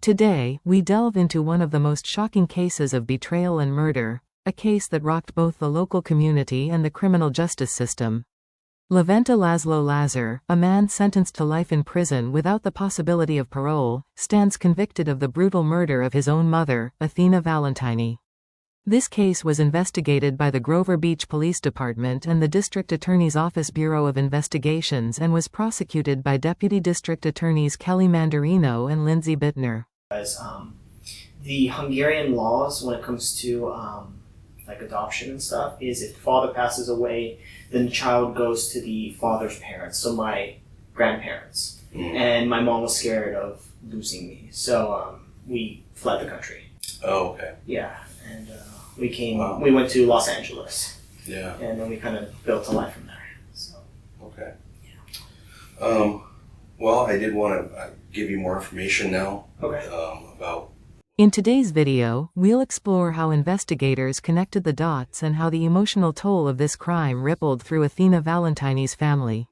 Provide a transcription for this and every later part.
Today, we delve into one of the most shocking cases of betrayal and murder, a case that rocked both the local community and the criminal justice system. Levente Laszlo Lazar, a man sentenced to life in prison without the possibility of parole, stands convicted of the brutal murder of his own mother, Athena Valentiny. This case was investigated by the Grover Beach Police Department and the District Attorney's Office Bureau of Investigations and was prosecuted by Deputy District Attorneys Kelly Mandarino and Lindsay Bittner. The Hungarian laws when it comes to like adoption and stuff is if the father passes away, then the child goes to the father's parents, so my grandparents. And my mom was scared of losing me, so we fled the country. Oh, okay. Yeah, and we went to Los Angeles. Yeah. And then we kind of built a life from there. So. Okay. Yeah. Well, I did want to give you more information now. Okay. About. In today's video, we'll explore how investigators connected the dots and how the emotional toll of this crime rippled through Athena Valentiny's family.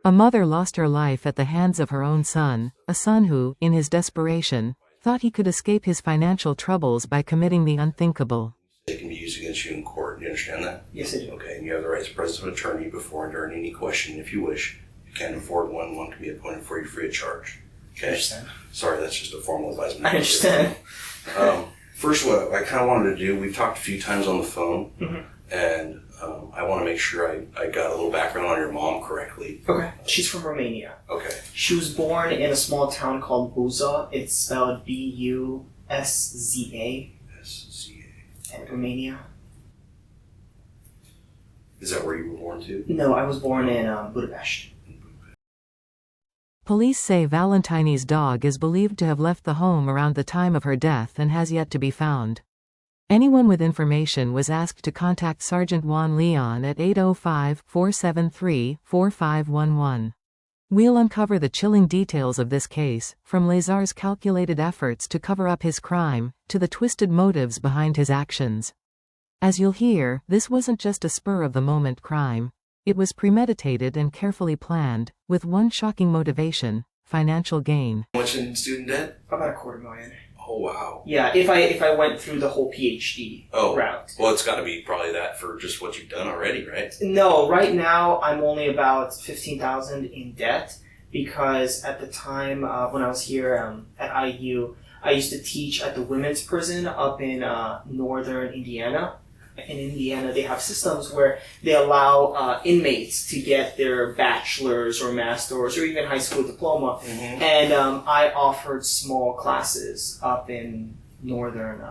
A mother lost her life at the hands of her own son, a son who, in his desperation, thought he could escape his financial troubles by committing the unthinkable. It can be used against you in court. Do you understand that? Yes, I do. Okay, and you have the right to present an attorney before and during any question if you wish. If you can't afford one, one can be appointed for you free of charge. Okay? I understand. Sorry, that's just a formal advisement. I understand. First, what I kind of wanted to do, we've talked a few times on the phone, and I want to make sure I got a little background on your mom correctly. Okay. She's from Romania. Okay. She was born in a small town called Buza. It's spelled Buszza. SZA. In Romania. Is that where you were born to? No, I was born in Budapest. Police say Valentiny's dog is believed to have left the home around the time of her death and has yet to be found. Anyone with information was asked to contact Sergeant Juan Leon at 805-473-4511. We'll uncover the chilling details of this case, from Lazar's calculated efforts to cover up his crime, to the twisted motives behind his actions. As you'll hear, this wasn't just a spur-of-the-moment crime. It was premeditated and carefully planned, with one shocking motivation: financial gain. How much in student debt? About $250,000. Oh, wow. Yeah, if I went through the whole PhD route. Well, it's got to be probably that for just what you've done already, right? No, right now I'm only about $15,000 in debt because at the time when I was here at IU, I used to teach at the women's prison up in northern Indiana. In Indiana, they have systems where they allow inmates to get their bachelor's or master's or even high school diploma. And I offered small classes up in northern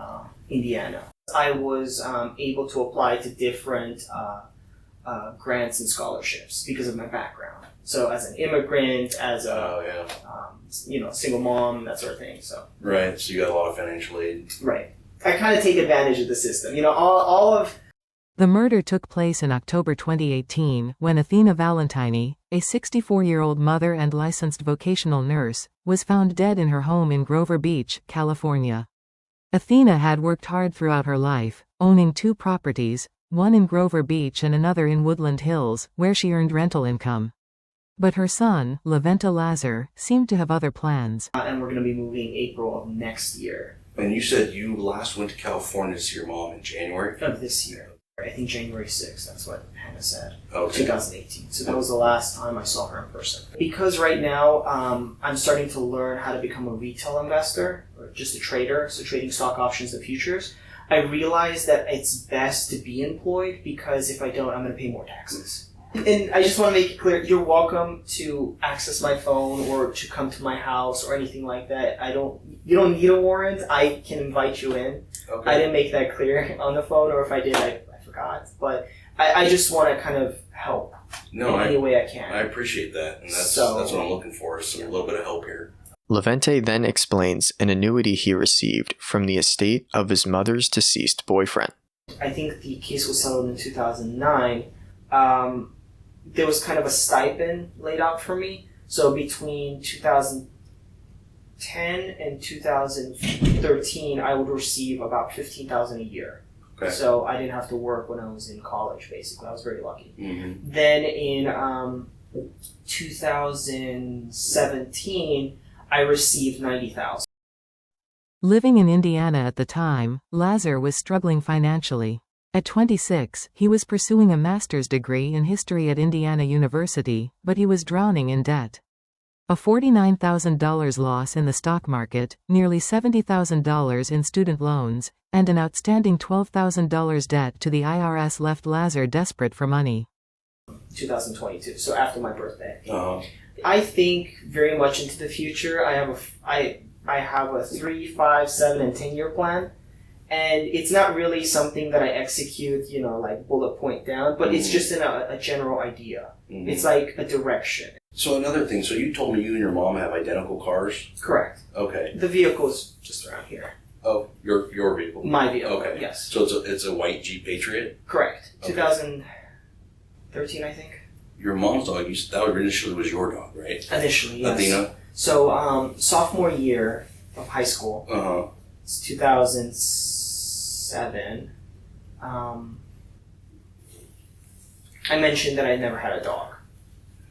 Indiana. I was able to apply to different grants and scholarships because of my background. So as an immigrant, as a single mom, that sort of thing. So right. So you got a lot of financial aid. Right. I kind of take advantage of the system. You know, all of... The murder took place in October 2018, when Athena Valentiny, a 64-year-old mother and licensed vocational nurse, was found dead in her home in Grover Beach, California. Athena had worked hard throughout her life, owning 2 properties, one in Grover Beach and another in Woodland Hills, where she earned rental income. But her son, Levente Lazar, seemed to have other plans. And we're going to be moving April of next year. And you said you last went to California to see your mom in January? Of this year. I think January 6th, that's what Hannah said. Okay. 2018. So that was the last time I saw her in person. Because right now, I'm starting to learn how to become a retail investor, or just a trader, so trading stock options and futures. I realized that it's best to be employed because if I don't, I'm going to pay more taxes. And I just want to make it clear, you're welcome to access my phone or to come to my house or anything like that. You don't need a warrant. I can invite you in. Okay. I didn't make that clear on the phone, or if I did, I forgot. But I just want to kind of help in any way I can. I appreciate that. And that's what I'm looking for, is a little bit of help here. Levente then explains an annuity he received from the estate of his mother's deceased boyfriend. I think the case was settled in 2009. There was kind of a stipend laid out for me. So between 2010 and 2013, I would receive about $15,000 a year. Okay. So I didn't have to work when I was in college, basically. I was very lucky. Then in 2017, I received $90,000. Living in Indiana at the time, Lazar was struggling financially. At 26, he was pursuing a master's degree in history at Indiana University, but he was drowning in debt. A $49,000 loss in the stock market, nearly $70,000 in student loans, and an outstanding $12,000 debt to the IRS left Lazar desperate for money. 2022, so after my birthday. I think very much into the future. I have a 3, 5, 7, and 10-year plan. And it's not really something that I execute, like bullet point down, but it's just a general idea. Mm-hmm. It's like a direction. So another thing, so you told me you and your mom have identical cars? Correct. Okay. The vehicle's just around here. Oh, your vehicle? My vehicle, okay. Yes. So it's a white Jeep Patriot? Correct. Okay. 2013, I think. Your mom's dog, that initially was your dog, right? Initially, yes. Athena? So, sophomore year of high school. Uh-huh. It's 2007. I mentioned that I never had a dog.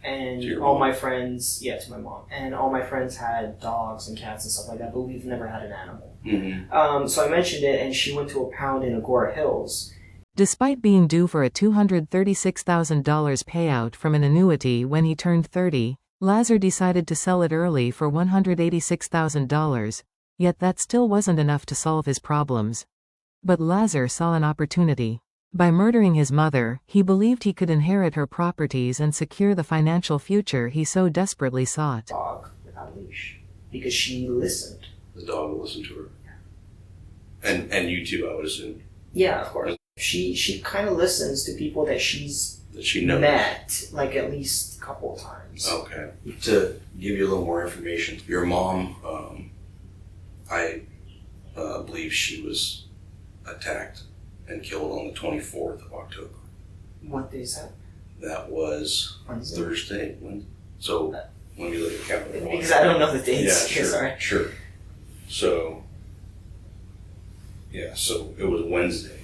And all my friends, to my mom, and all my friends had dogs and cats and stuff like that, but we've never had an animal. Mm-hmm. So I mentioned it, and she went to a pound in Agora Hills. Despite being due for a $236,000 payout from an annuity when he turned 30, Lazar decided to sell it early for $186,000, yet that still wasn't enough to solve his problems. But Lazar saw an opportunity. By murdering his mother, he believed he could inherit her properties and secure the financial future he so desperately sought. Dog without a leash, because she listened. The dog will listen to her. And you too, I would assume. Yeah, of course. She kind of listens to people that she knows. Met, like at least a couple of times. Okay. To give you a little more information, your mom, I believe she was attacked and killed on the 24th of October. What day is that? That was Wednesday. Thursday. So, let me look at the calendar. Because I don't know the dates. Yeah, sure. Sorry. Sure. So, so it was Wednesday.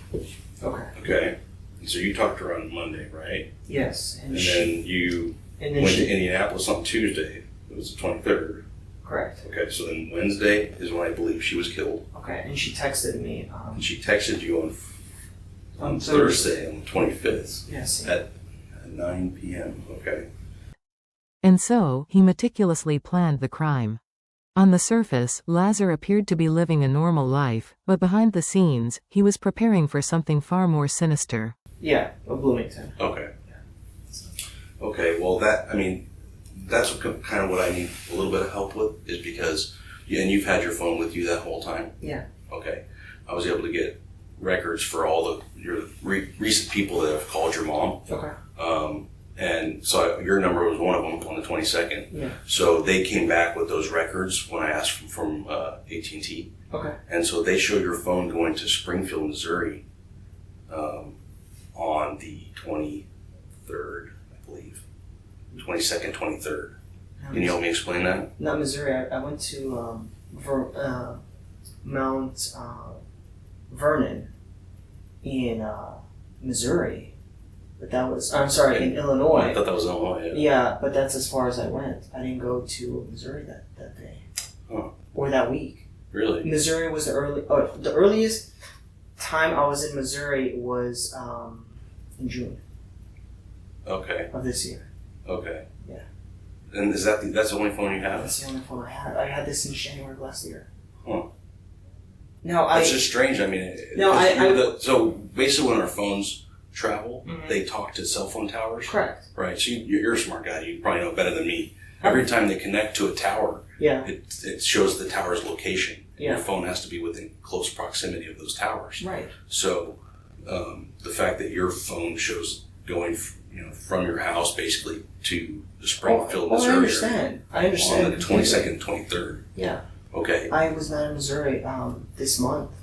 Okay. Okay. So you talked to her on Monday, right? Yes. And then you went to Indianapolis on Tuesday. It was the 23rd. Correct. Okay, so then Wednesday is when I believe she was killed. Okay, and she texted me. And she texted you on Thursday, on the 25th. Yes. At 9 p.m. Okay. And so, he meticulously planned the crime. On the surface, Lazar appeared to be living a normal life, but behind the scenes, he was preparing for something far more sinister. Yeah, Bloomington. Okay. Yeah. Okay, well that's kind of what I need a little bit of help with, is because, and you've had your phone with you that whole time? Yeah. Okay. I was able to get records for all your recent people that have called your mom. Okay. And so your number was one of them on the 22nd. Yeah. So they came back with those records when I asked from AT&T. Okay. And so they showed your phone going to Springfield, Missouri on the 23rd, I believe. 22nd, 23rd. Can you help me explain that? Not Missouri. I went to Mount Vernon in Missouri. But that was, in Illinois. I thought that was Illinois, Yeah, but that's as far as I went. I didn't go to Missouri that day. Huh. Or that week. Really? Missouri was the earliest time I was in Missouri was in June. Okay. Of this year. Okay. Yeah. And that's the only phone you have? That's the only phone I had. I had this in January of last year. Huh. No, It's just strange. So basically when our phones travel, they talk to cell phone towers. Correct. Right. So you're a smart guy. You probably know better than me. Every time they connect to a tower, it shows the tower's location. Yeah. Your phone has to be within close proximity of those towers. Right. So the fact that your phone shows going from your house basically to the Springfield, Missouri. I understand. On the 22nd, 23rd. Yeah. Okay. I was not in Missouri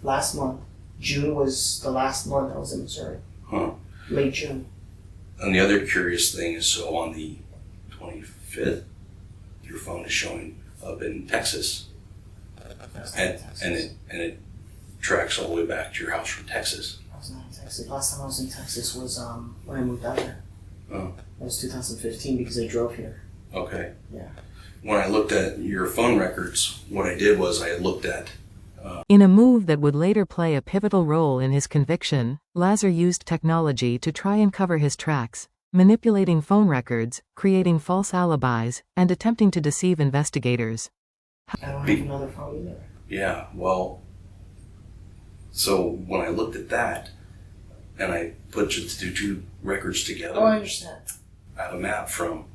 last month. June was the last month I was in Missouri. Huh. Late June. And the other curious thing is, so on the 25th, your phone is showing up in Texas. And it tracks all the way back to your house from Texas. I was not in Texas. Last time I was in Texas was when I moved out here. Oh. That was 2015 because I drove here. Okay. Yeah. When I looked at your phone records, what I did was I looked at In a move that would later play a pivotal role in his conviction, Lazar used technology to try and cover his tracks, manipulating phone records, creating false alibis, and attempting to deceive investigators. I don't have another phone either. Yeah, well, so when I looked at that, and I put the two records together, Oh, I understand. I have a map from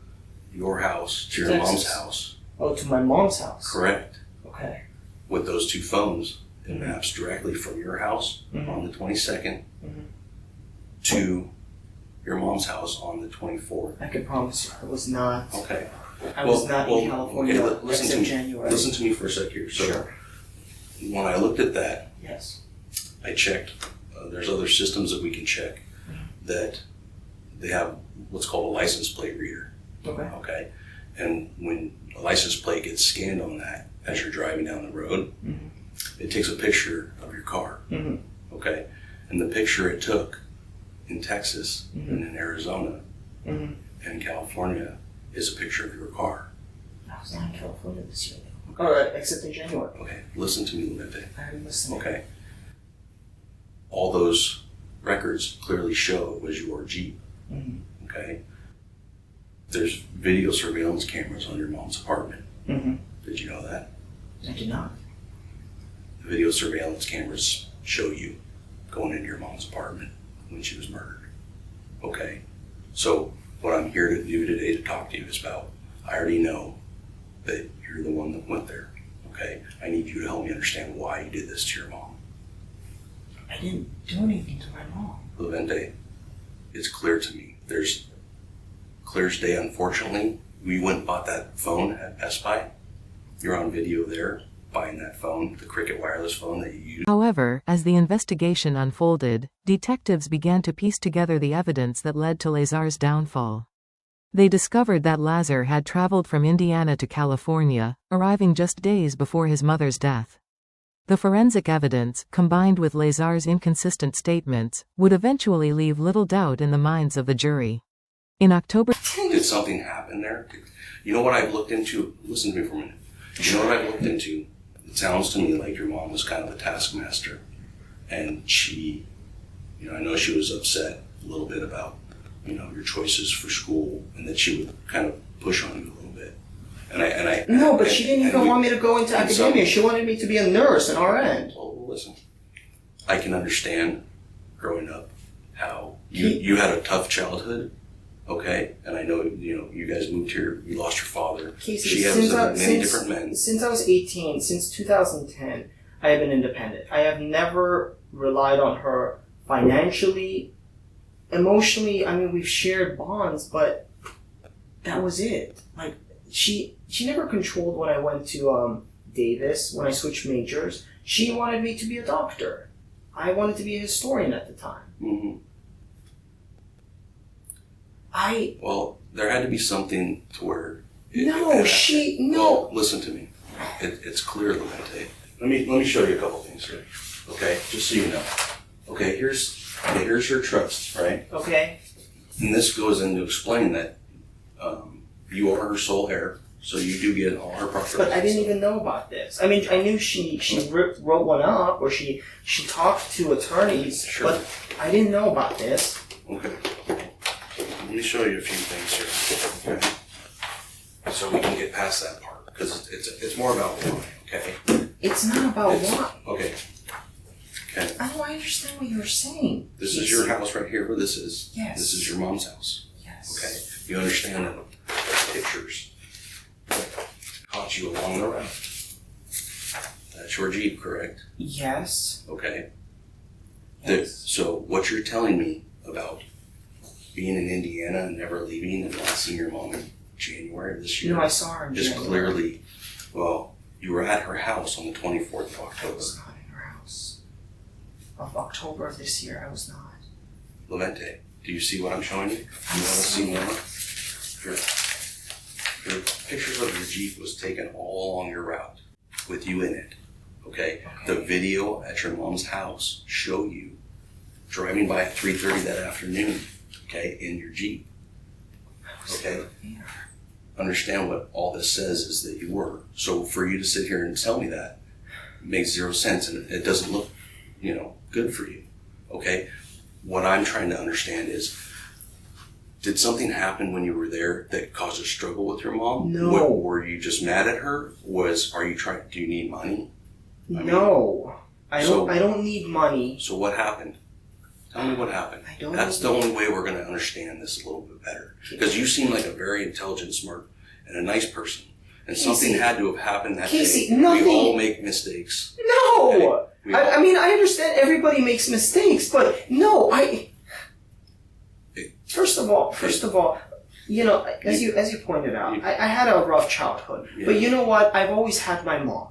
your house to your Texas. mom's house. Oh, to my mom's house. Correct. Okay. With those two phones, it maps directly from your house on the 22nd to your mom's house on the 24th. I can promise you, I was not. Okay. I was not in California listen except to me. January. Listen to me for a sec here. So Sure. when I looked at that, Yes. I checked. There's other systems that we can check that they have what's called a license plate reader. Okay. Okay. And when a license plate gets scanned on that as you're driving down the road, it takes a picture of your car. Okay. And the picture it took in Texas and in Arizona and in California is a picture of your car. I was not in California this year. All right, except in January. Okay. Listen to me, Levente. I'm listening. Okay. All those records clearly show it was your Jeep. Okay. There's video surveillance cameras on your mom's apartment. Did you know that? I did not. The video surveillance cameras show you going into your mom's apartment when she was murdered. Okay. So what I'm here to do today to talk to you is about, I already know that you're the one that went there. Okay. I need you to help me understand why you did this to your mom. I didn't do anything to my mom. Levente, it's clear to me. There's clear as day, unfortunately. We went and bought that phone at Best Buy. You're on video there, buying that phone, the Cricket wireless phone that you use. However, as the investigation unfolded, detectives began to piece together the evidence that led to Lazar's downfall. They discovered that Lazar had traveled from Indiana to California, arriving just days before his mother's death. The forensic evidence, combined with Lazar's inconsistent statements, would eventually leave little doubt in the minds of the jury. In October... Did something happen there? You know what I've looked into? Listen to me for a minute. You know what I've looked into? It sounds to me like your mom was kind of a taskmaster. And she, I know she was upset a little bit about, your choices for school, and that she would kind of push on you a little bit. No, but she didn't even want me to go into academia. She wanted me to be a nurse, an RN. Well, listen. I can understand growing up how you had a tough childhood, okay? And I know, you guys moved here, you lost your father. Casey, she has many different men. Since I was 18, since 2010, I have been independent. I have never relied on her financially, emotionally. I mean, we've shared bonds, but that was it. Like, she never controlled when I went to Davis, when I switched majors. She wanted me to be a doctor. I wanted to be a historian at the time. Well, there had to be something to where... No. Listen to me. It's clear, Levente. Let me show you a couple things here. Okay, just so you know. Okay, here's her trust, right? Okay. And this goes in to explain that you are her sole heir, so you do get all her property. But I didn't even know about this. I mean, I knew she wrote one up, or she talked to attorneys, but I didn't know about this. Okay. Let me show you a few things here, okay? So we can get past that part, because it's more about why, okay? It's not about why. Okay. Okay. I don't understand what you're saying. This is your house right here where this is. Yes. This is your mom's house. Yes. Okay. You understand that the pictures caught you along the route. That's your Jeep, correct? Yes. Okay. Yes. So what you're telling me about being in Indiana and never leaving and not seeing your mom in January of this year. No, I saw her in is January. clearly, well, you were at her house on the 24th of I October. was not in her house. Of October of this year, I was not. Levente, do you see what I'm showing you? You want to see more? Your pictures of your Jeep was taken all along your route with you in it. Okay? The video at your mom's house show you driving by at 3:30 that afternoon, okay, in your Jeep. Okay? Understand what all this says is that you were. So for you to sit here and tell me that, makes zero sense, and it doesn't look, good for you. Okay? What I'm trying to understand is, did something happen when you were there that caused a struggle with your mom? No. Were you just mad at her? Do you need money? No. I don't need money. So what happened? Tell me what happened. That's the only way we're going to understand this a little bit better. Because you seem like a very intelligent, smart, and a nice person. And something had to have happened that day. Nothing. We all make mistakes. No! I understand everybody makes mistakes, but no, First of all, as you pointed out, I had a rough childhood. Yeah. But you know what? I've always had my mom.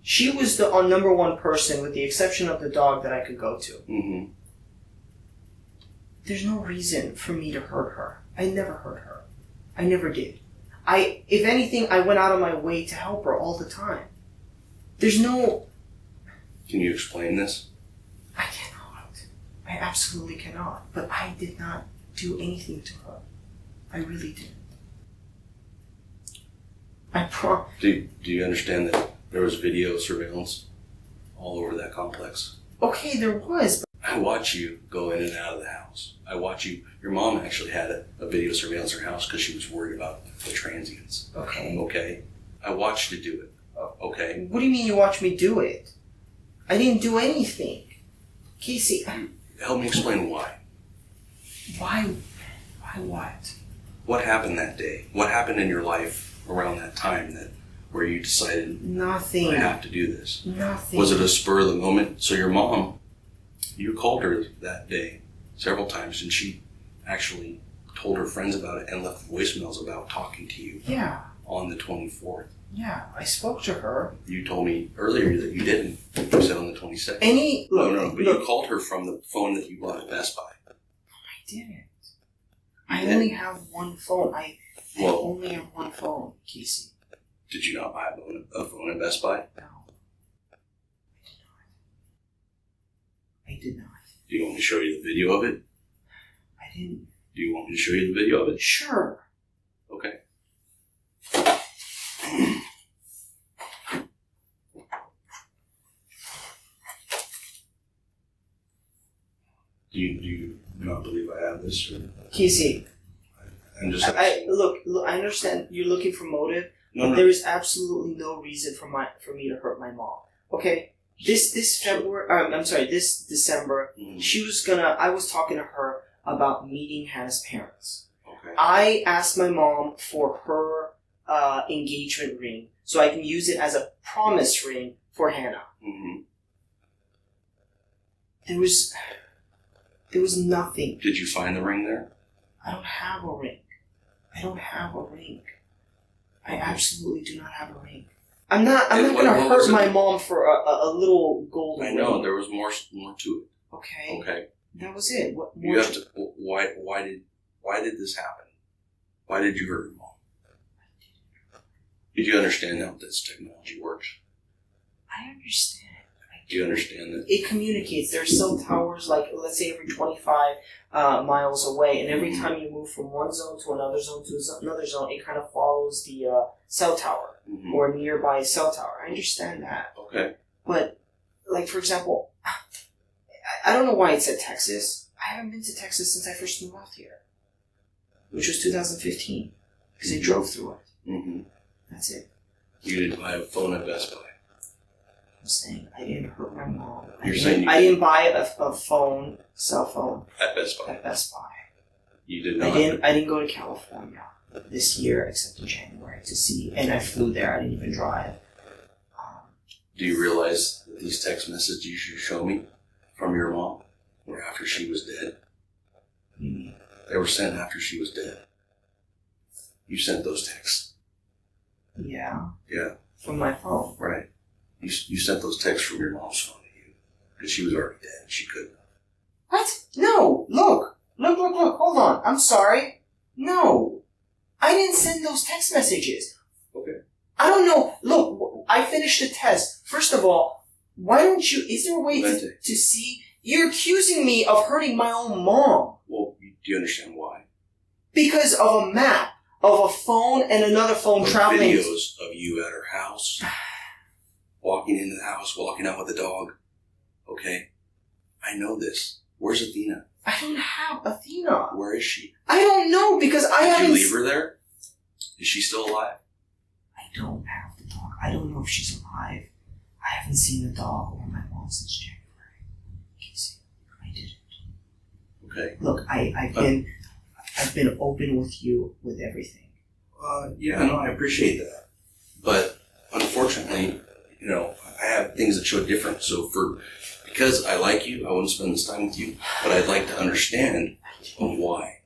She was the number one person, with the exception of the dog, that I could go to. Mm-hmm. There's no reason for me to hurt her. I never hurt her. I never did. If anything, I went out of my way to help her all the time. There's no... Can you explain this? I cannot. I absolutely cannot. But I did not do anything to her. I really didn't. Do you understand that there was video surveillance all over that complex? Okay, there was. But I watch you go in and out of the house. I watch you. Your mom actually had a video surveillance in her house because she was worried about the transients. Okay. I watched you do it. Okay. What do you mean you watched me do it? I didn't do anything. Casey. Help me explain why. Why what? What happened that day? What happened in your life around that time where you decided, nothing, I have to do this? Nothing. Was it a spur of the moment? So your mom, you called her that day several times, and she actually told her friends about it and left voicemails about talking to you. Yeah. On the 24th. Yeah, I spoke to her. You told me earlier that you didn't. You said on the 22nd. You called her from the phone that you bought at Best Buy. I didn't. I only have one phone. I only have one phone, Casey. Did you not buy a phone at Best Buy? No. I did not. Do you want me to show you the video of it? I didn't. Do you want me to show you the video of it? Sure. Okay. Do you not believe I have this? Or? Casey, I'm just look, I understand you're looking for motive, but there is absolutely no reason for me to hurt my mom. Okay? This December, I was talking to her about meeting Hannah's parents. Okay. I asked my mom for her engagement ring so I can use it as a promise ring for Hannah. Mm-hmm. There was nothing. Did you find the ring there? I don't have a ring. I absolutely do not have a ring. I'm not going to hurt my mom for a little gold ring. I know, there was more to it. Okay. That was it. Why did this happen? Why did you hurt your mom? Did you understand how this technology works? I understand. Do you understand that? It communicates. There are cell towers, like, let's say every 25 miles away, and every time you move from one zone to another zone, it kind of follows the cell tower, or nearby cell tower. I understand that. Okay. But, like, for example, I don't know why it said Texas. I haven't been to Texas since I first moved out here, which was 2015, because I drove through it. Mm-hmm. That's it. You didn't buy a phone at Best Buy? I'm saying I didn't hurt my mom. I didn't buy a cell phone at Best Buy. You did not. I didn't go to California this year except in January to see, and I flew there. I didn't even drive. Do you realize that these text messages you show me from your mom were after she was dead? Mm-hmm. They were sent after she was dead. You sent those texts. Yeah. Yeah. From my phone. Right. You sent those texts from your mom's phone to you because she was already dead and she couldn't. What? No. Look. Hold on. I'm sorry. No. I didn't send those text messages. Okay. I don't know. Look, I finished the test. First of all, why don't you... Is there a way to see... You're accusing me of hurting my own mom. Well, do you understand why? Because of a map, of a phone and another phone traveling... Videos of you at her house walking into the house, walking out with the dog. Okay? I know this. Where's Athena? I don't have Athena. Where is she? I don't know because I haven't... Did you leave her there? Is she still alive? I don't have the dog. I don't know if she's alive. I haven't seen the dog or my mom since January. Casey, I didn't. Okay. Look, I've been open with you with everything. Yeah, no, I appreciate that. But unfortunately, I have things that show different. So because I like you, I want to spend this time with you, but I'd like to understand why.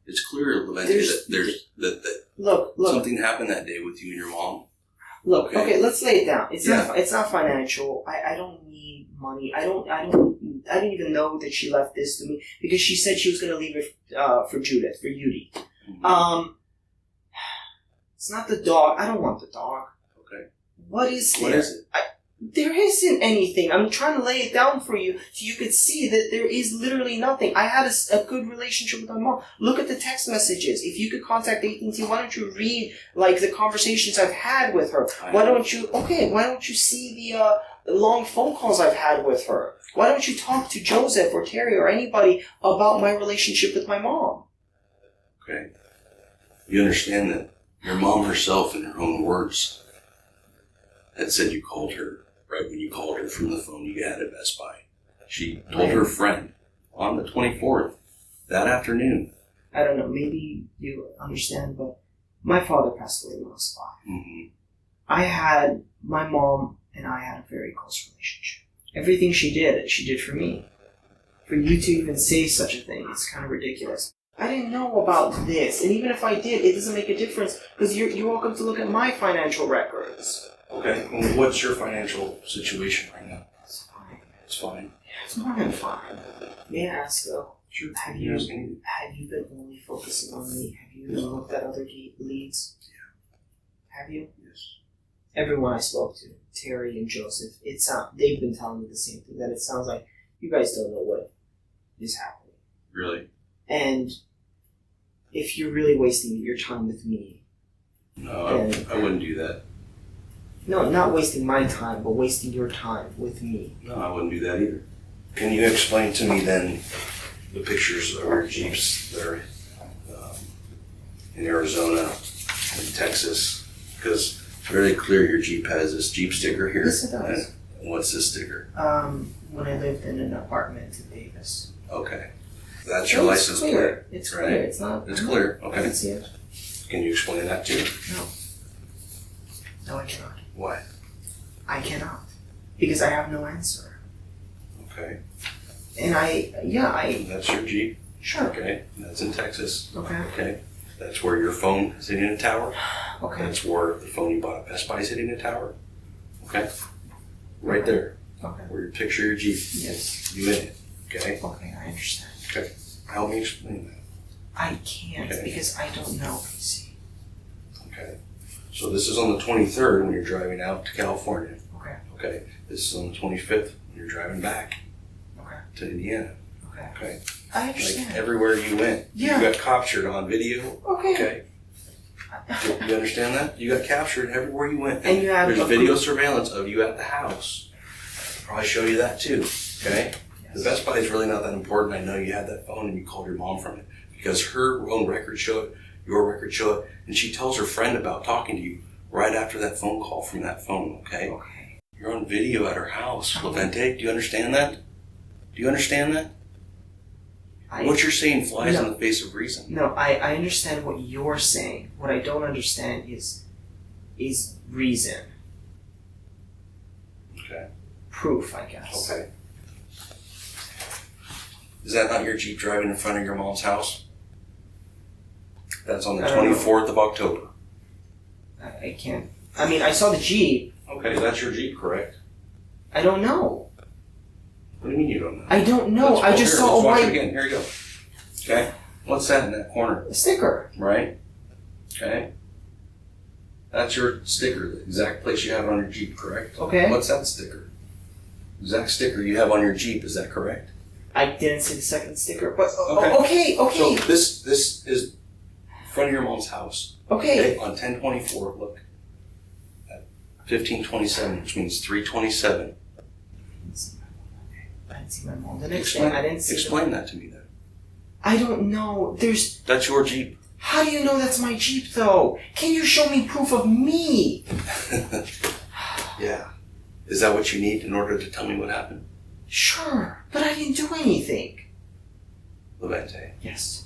It's clear, Levente, that look, something happened that day with you and your mom. Look, okay, let's lay it down. It's not financial. I don't need money. I didn't even know that she left this to me because she said she was going to leave it for Judith, for Yudi. Mm-hmm. It's not the dog. I don't want the dog. Okay. What is there? What is it? There isn't anything. I'm trying to lay it down for you so you could see that there is literally nothing. I had a good relationship with my mom. Look at the text messages. If you could contact AT&T, why don't you read the conversations I've had with her? Why don't you see the long phone calls I've had with her? Why don't you talk to Joseph or Terry or anybody about my relationship with my mom? Okay. You understand that your mom herself, in her own words, had said you called her. Right when you called her from the phone you had at Best Buy. She told her friend on the 24th, that afternoon. I don't know, maybe you understand, but my father passed away when I was 5. Mm-hmm. My mom and I had a very close relationship. Everything she did for me. For you to even say such a thing, it's kind of ridiculous. I didn't know about this, and even if I did, it doesn't make a difference, because you're welcome to look at my financial records. Okay, well, what's your financial situation right now? It's fine. It's fine. Yeah, it's more than fine. May I ask though? Sure. Have you been only focusing on me? Have you looked at other leads? Yeah. Have you? Yes. Everyone I spoke to, Terry and Joseph, they've been telling me the same thing. That it sounds like you guys don't know what is happening. Really? And if you're really wasting your time with me, no, I wouldn't do that. No, not wasting my time, but wasting your time with me. No, I wouldn't do that either. Can you explain to me then the pictures of your Jeeps that are in Arizona and Texas? Because it's very clear your Jeep has this Jeep sticker here. Yes, it does. And what's this sticker? When I lived in an apartment in Davis. Okay. That's your license plate. It's right? clear. It's not. It's clear. Okay. I can see it. Can you explain that too? No. No, I cannot. Why? I cannot. Because I have no answer. Okay. And That's your Jeep? Sure. Okay. That's in Texas. Okay. Okay. That's where your phone is hitting a tower. Okay. That's where the phone you bought at Best Buy is hitting a tower. Okay. Right there. Okay. Where you picture your Jeep. Yes. You in it. Okay. Okay, I understand. Okay. Help me explain that. I can't because I don't know, PC. Okay. So this is on the 23rd when you're driving out to California. Okay. Okay. This is on the 25th when you're driving back to Indiana. Okay. Okay. I understand. Like everywhere you went. Yeah. You got captured on video. Okay. Okay. You understand that? You got captured everywhere you went. And you have there's video surveillance of you at the house. I'll probably show you that too. Okay? Yes. The Best Buy is really not that important. I know you had that phone and you called your mom from it because her own records show it, your records show it, and she tells her friend about talking to you right after that phone call from that phone, okay? Okay. You're on video at her house, Levente. Do you understand that? Do you understand that? What you're saying flies in the face of reason. No, I understand what you're saying. What I don't understand is reason. Okay. Proof, I guess. Okay. Is that not your Jeep driving in front of your mom's house? That's on the 24th of October. I can't. I mean, I saw the Jeep. Okay, that's your Jeep, correct? I don't know. What do you mean you don't know? I don't know. I just saw a white... Let's watch it white... again. Here you go. Okay. What's that in that corner? A sticker. Right. Okay. That's your sticker, the exact place you have it on your Jeep, correct? Okay. What's that sticker? Exact sticker you have on your Jeep, is that correct? I didn't see the second sticker, but... Okay. Okay. So this is in front of your mom's house. Okay. On 1024, look. 1527, which means 327. I didn't see my mom. The next day, I didn't see. Explain that to me then. I don't know. That's your Jeep. How do you know that's my Jeep, though? Can you show me proof of me? Yeah. Is that what you need in order to tell me what happened? Sure, but I didn't do anything. Levente, Yes.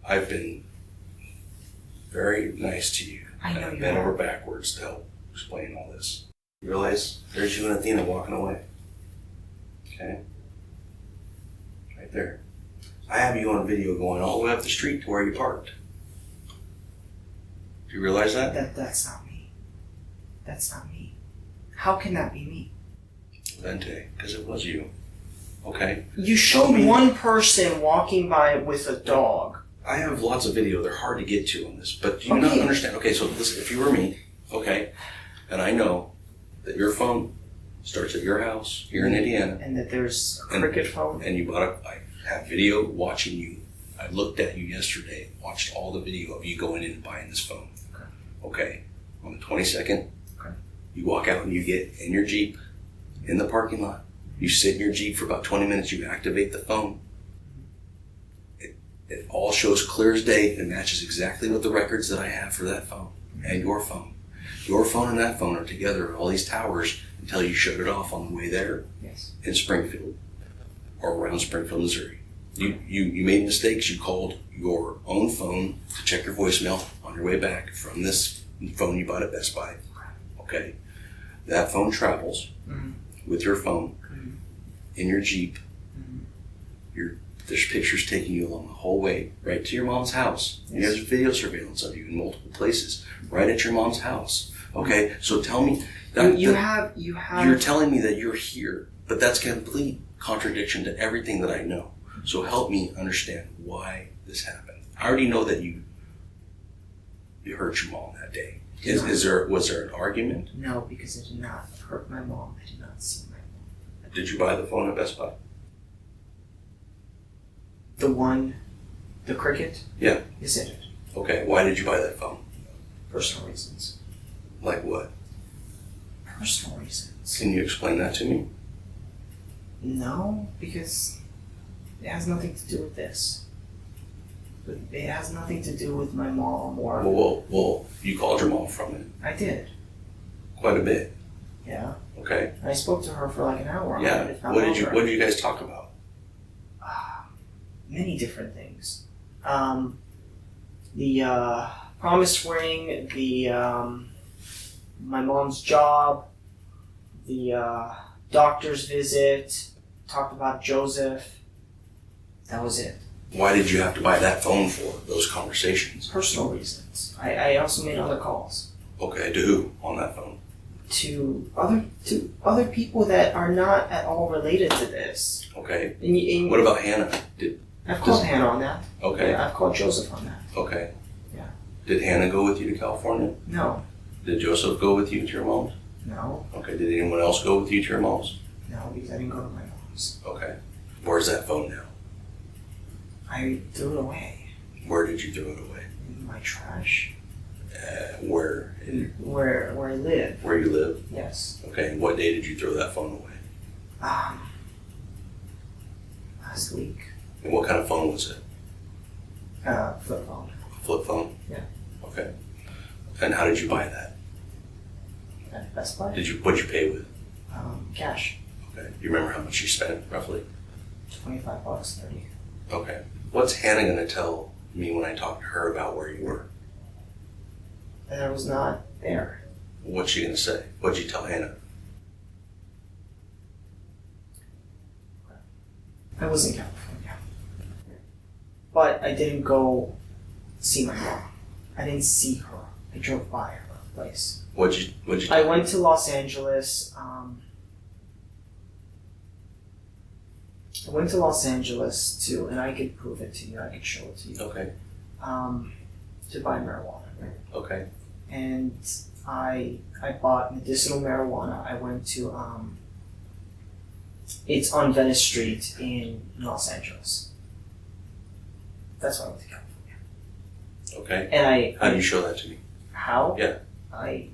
I've been very nice to you. I know I've you bent have. over backwards to help explain all this. You realize there's you and Athena walking away. Okay? Right there. I have you on video going all the way up the street to where you parked. Do you realize that? That's not me. That's not me. How can that be me? Levente, because it was you. Okay? You showed one person walking by with a dog. I have lots of video. They're hard to get to on this, but do you not understand? Okay, so listen, if you were me, okay, and I know that your phone starts at your house here in Indiana, And that there's a cricket phone. and you I have video watching you. I looked at you yesterday, watched all the video of you going in and buying this phone. Okay, on the 22nd, you walk out and you get in your Jeep in the parking lot. You sit in your Jeep for about 20 minutes. You activate the phone. It all shows clear as day. It matches exactly with the records that I have for that phone and your phone. Your phone and that phone are together at all these towers until you shut it off on the way there. Yes. In Springfield or around Springfield, Missouri. You made mistakes. You called your own phone to check your voicemail on your way back from this phone you bought at Best Buy. Okay? That phone travels with your phone in your Jeep. There's pictures taking you along the whole way right to your mom's house. Yes. There's video surveillance of you in multiple places right at your mom's house. Okay? So tell me... You're telling me that you're here, but that's complete contradiction to everything that I know. So help me understand why this happened. I already know that you hurt your mom that day. Was there an argument? No, because I did not hurt my mom. I did not see my mom. Did you buy the phone at Best Buy? The cricket? Yeah. Yes, I did. Okay, why did you buy that phone? Personal reasons. Like what? Personal reasons. Can you explain that to me? No, because it has nothing to do with this. It has nothing to do with my mom or... Well, you called your mom from it. I did. Quite a bit. Yeah. Okay. I spoke to her for like an hour. Yeah. What did you guys talk about? Many different things. The promise ring, my mom's job, the doctor's visit, talked about Joseph. That was it. Why did you have to buy that phone for those conversations? Personal reasons. I also made other calls. Okay, to who on that phone? To other people that are not at all related to this. Okay. And what about Hannah? I've called Hannah on that. Okay. Yeah, I've called Joseph on that. Okay. Yeah. Did Hannah go with you to California? No. Did Joseph go with you to your mom's? No. Okay. Did anyone else go with you to your mom's? No, because I didn't go to my mom's. Okay. Where's that phone now? I threw it away. Where did you throw it away? In my trash. Where? Where I live. Where you live? Yes. Okay. And what day did you throw that phone away? Last week. And what kind of phone was it? Flip phone. A flip phone? Yeah. Okay. And how did you buy that? At Best Buy. What'd you pay with? Cash. Okay. You remember how much you spent, roughly? $25, $30. Okay. What's Hannah going to tell me when I talk to her about where you were? That I was not there. What's she going to say? What'd you tell Hannah? I was in California. But I didn't go see my mom. I didn't see her. I drove by her place. What'd you I went to Los Angeles. I went to Los Angeles too, and I could prove it to you. I could show it to you. Okay. To buy marijuana. Okay. And I bought medicinal marijuana. I went to it's on Venice Street in Los Angeles. That's why I went to California. Okay. And how do you show that to me? How? Yeah. I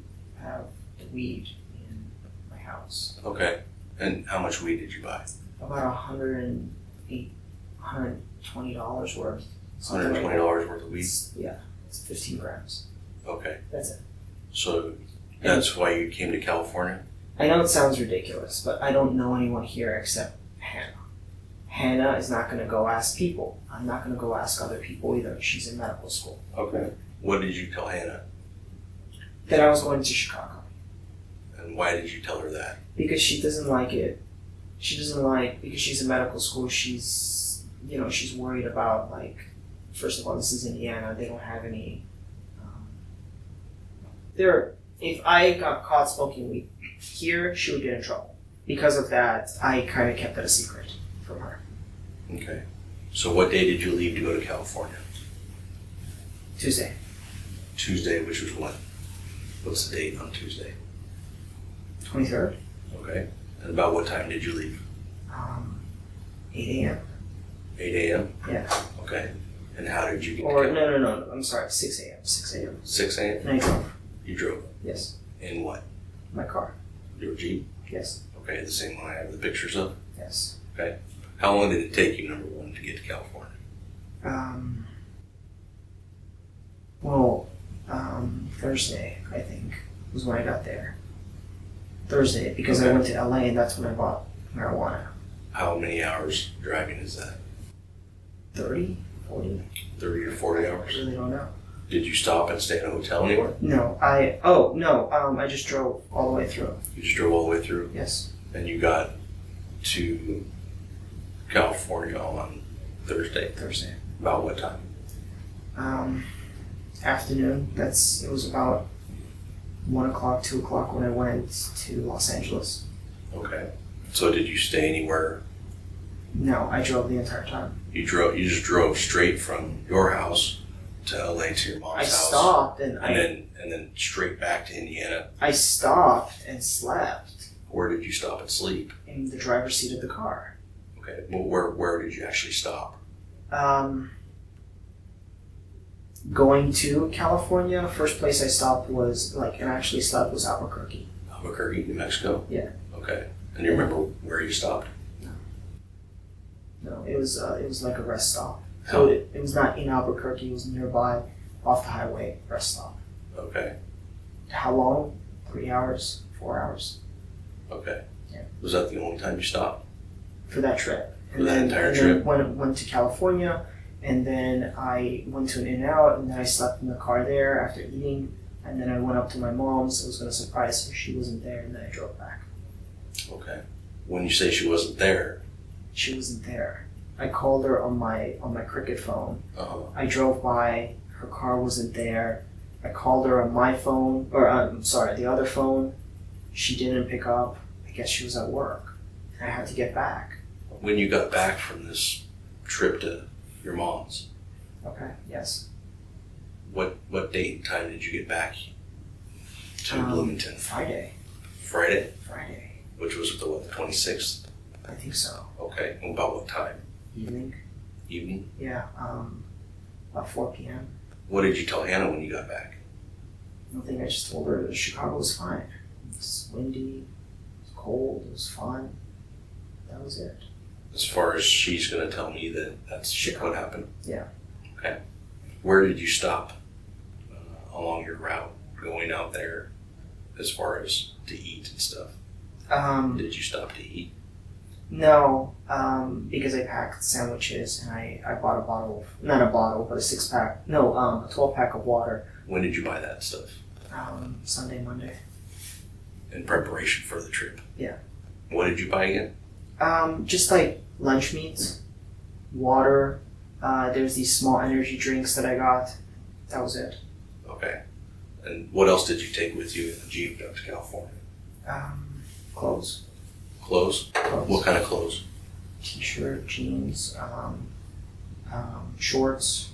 have the weed in my house. Okay. And how much weed did you buy? About $120 worth. $120 worth of weed? Yeah, it's 15 grams. Okay. That's it. So that's why you came to California? I know it sounds ridiculous, but I don't know anyone here except Hannah. Hannah is not going to go ask people. I'm not going to go ask other people either. She's in medical school. Okay. What did you tell Hannah? That I was going to Chicago. And why did you tell her that? Because she doesn't like it. She doesn't like, because she's in medical school, she's worried about, like, first of all, this is Indiana. They don't have any, if I got caught smoking weed here, she would get in trouble. Because of that, I kind of kept it a secret from her. Okay. So what day did you leave to go to California? Tuesday. Tuesday, which was what? What's the date on Tuesday? 23rd. Okay. And about what time did you leave? 8 a.m. 8 a.m.? Yeah. Okay. And how did you get Or, to California? no, I'm sorry, 6 a.m. 6 a.m. 6 a.m.? And I drove. You drove? Yes. In what? My car. Your Jeep? Yes. Okay, the same one I have the pictures of? Yes. Okay. How long did it take you, number one, to get to California? Thursday, I think, was when I got there. Thursday, because I went to LA and that's when I bought marijuana. How many hours driving is that? 30, 40? 30 or 40 I hours? really don't know. Did you stop and stay in a hotel anywhere? No, I just drove all the way through. You just drove all the way through? Yes. And you got to California on Thursday? Thursday. About what time? Afternoon. It was about 1 o'clock, 2 o'clock when I went to Los Angeles. Okay. So did you stay anywhere? No, I drove the entire time. You just drove straight from your house to LA to your mom's house. I stopped and then straight back to Indiana. I stopped and slept. Where did you stop and sleep? In the driver's seat of the car. Okay. Well, where did you actually stop? Going to California, first place I stopped was, and actually slept was Albuquerque. Albuquerque, New Mexico? Yeah. Okay. And you remember where you stopped? No, it was like a rest stop. So it was not in Albuquerque, it was nearby, off the highway, rest stop. Okay. How long? 3 hours, 4 hours. Okay. Yeah. Was that the only time you stopped? For that trip. For that entire trip? Then went to California, and then I went to an In-N-Out, and then I slept in the car there after eating, and then I went up to my mom's. I was going to surprise her. She wasn't there, and then I drove back. Okay. When you say she wasn't there? She wasn't there. I called her on my Cricket phone. Uh-huh. I drove by. Her car wasn't there. I called her on my phone, the other phone. She didn't pick up. I guess she was at work. I had to get back. When you got back from this trip to your mom's, Okay, yes. what date and time did you get back to Bloomington? Friday. Friday? Friday. Which was the 26th? I think so. Okay. And about what time? Evening? Evening? Yeah, about 4 p.m. What did you tell Hannah when you got back? Nothing, I just told her that Chicago was fine. It's windy, it was cold, it was fun. That was it. As far as she's going to tell me that's Chicago. what happened? Yeah. Okay. Where did you stop along your route going out there as far as to eat and stuff? Did you stop to eat? No, because I packed sandwiches and I bought a bottle of, not a bottle, but a 12-pack of water. When did you buy that stuff? Sunday, Monday. In preparation for the trip? Yeah. What did you buy again? Just like lunch meats, water, there's these small energy drinks that I got. That was it. Okay. And what else did you take with you in the Jeep up to California? Clothes. Clothes? What kind of clothes? T-shirt, jeans, shorts.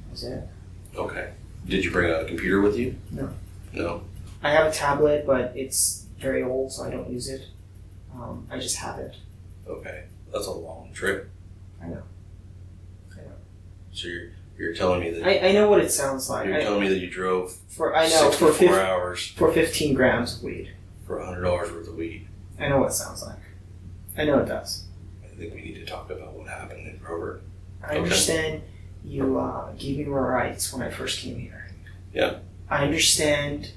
That was it. Okay. Did you bring a computer with you? No. No? I have a tablet, but it's very old, so I don't use it. I just have it. Okay. That's a long trip. I know. So You're telling me that I know what it sounds like. you're telling me that you drove for 64 hours for 15 grams of weed. for $100 worth of weed. I know what it sounds like. I know it does. I think we need to talk about what happened in Grover. I understand you gave me my rights when I first came here. Yeah. I understand.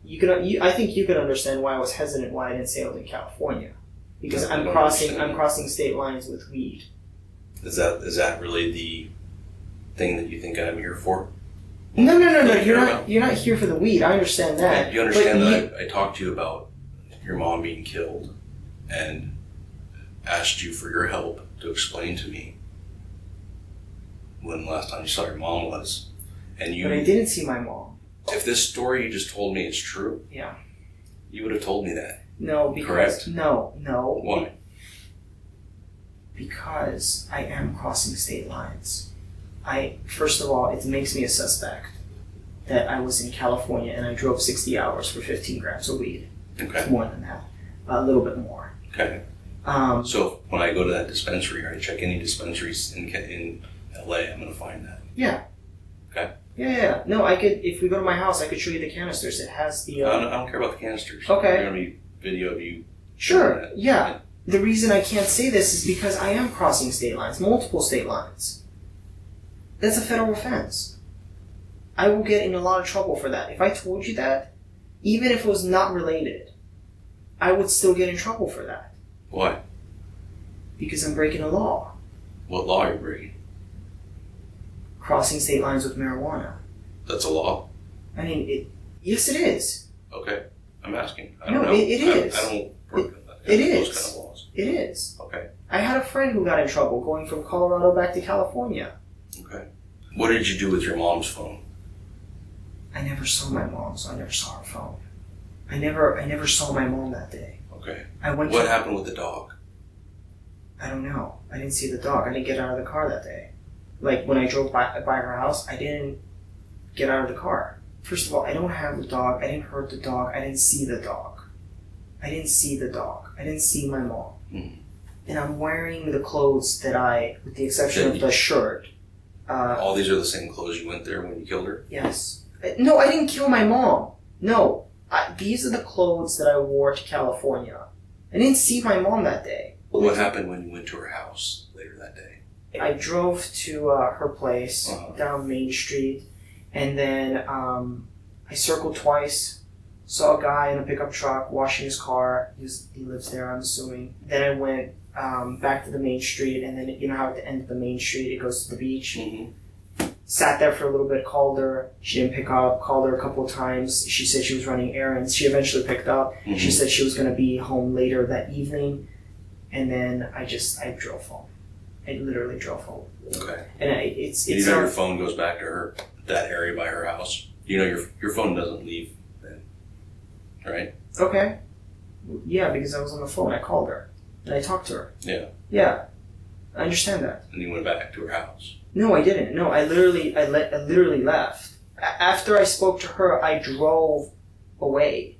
I think you can understand why I was hesitant, why I didn't say I was in California, because No, I I'm don't crossing understand. state lines with weed. Is that really the thing that you think I'm here for? No. That You're not here for the weed. I understand that. You understand but that I talked to you about your mom being killed and asked you for your help to explain to me when the last time you saw your mom was. And But I didn't see my mom. if this story you just told me is true, Yeah. you would have told me that. No, because Correct. no. Why? Because I am crossing state lines. First of all, it makes me a suspect that I was in California and I drove 60 hours for 15 grams of weed. Okay. More than that. A little bit more. Okay. So when I go to that dispensary or I check any dispensaries in LA, I'm going to find that. Yeah. Okay. Yeah. No, I could, if we go to my house, I could show you the canisters. It has the... I don't care about the canisters. Okay. There's going to be video of you. Sure, doing that. yeah. The reason I can't say this is because I am crossing state lines, multiple state lines. That's a federal offense. I will get in a lot of trouble for that. If I told you that, even if it was not related, I would still get in trouble for that. Why? Because I'm breaking a law. What law are you breaking? Crossing state lines with marijuana. That's a law? I mean, yes it is. Okay. I'm asking. I No, don't know. it is. I don't work It those is. kind of laws. It is. Okay. I had a friend who got in trouble going from Colorado back to California. Okay. What did you do with your mom's phone? I never saw my mom, so I never saw her phone. I never saw my mom that day. Okay. What happened with the dog? I don't know. I didn't see the dog. I didn't get out of the car that day. Like, when I drove by her house, I didn't get out of the car. First of all, I don't have the dog. I didn't hurt the dog. I didn't see the dog. I didn't see the dog. I didn't see my mom. Mm-hmm. And I'm wearing the clothes that with the exception of the shirt. All these are the same clothes you went there when you killed her? Yes. No, I didn't kill my mom. No. These are the clothes that I wore to California. I didn't see my mom that day. What happened when you went to her house later that day? I drove to her place down Main Street, and then I circled twice, saw a guy in a pickup truck washing his car. He lives there, I'm assuming. Then I went back to the Main Street, and then you know how at the end of the Main Street it goes to the beach? Mm-hmm. Sat there for a little bit, called her. She didn't pick up, called her a couple of times. She said she was running errands. She eventually picked up. Mm-hmm. She said she was going to be home later that evening. And then I drove home. I literally drove home. Okay. And it's you know your phone goes back to her, that area by her house? You know your phone doesn't leave then, right? Okay. Yeah, because I was on the phone. I called her. And I talked to her. Yeah. Yeah. I understand that. And you went back to her house? No, I didn't. No, I literally left. After I spoke to her, I drove away.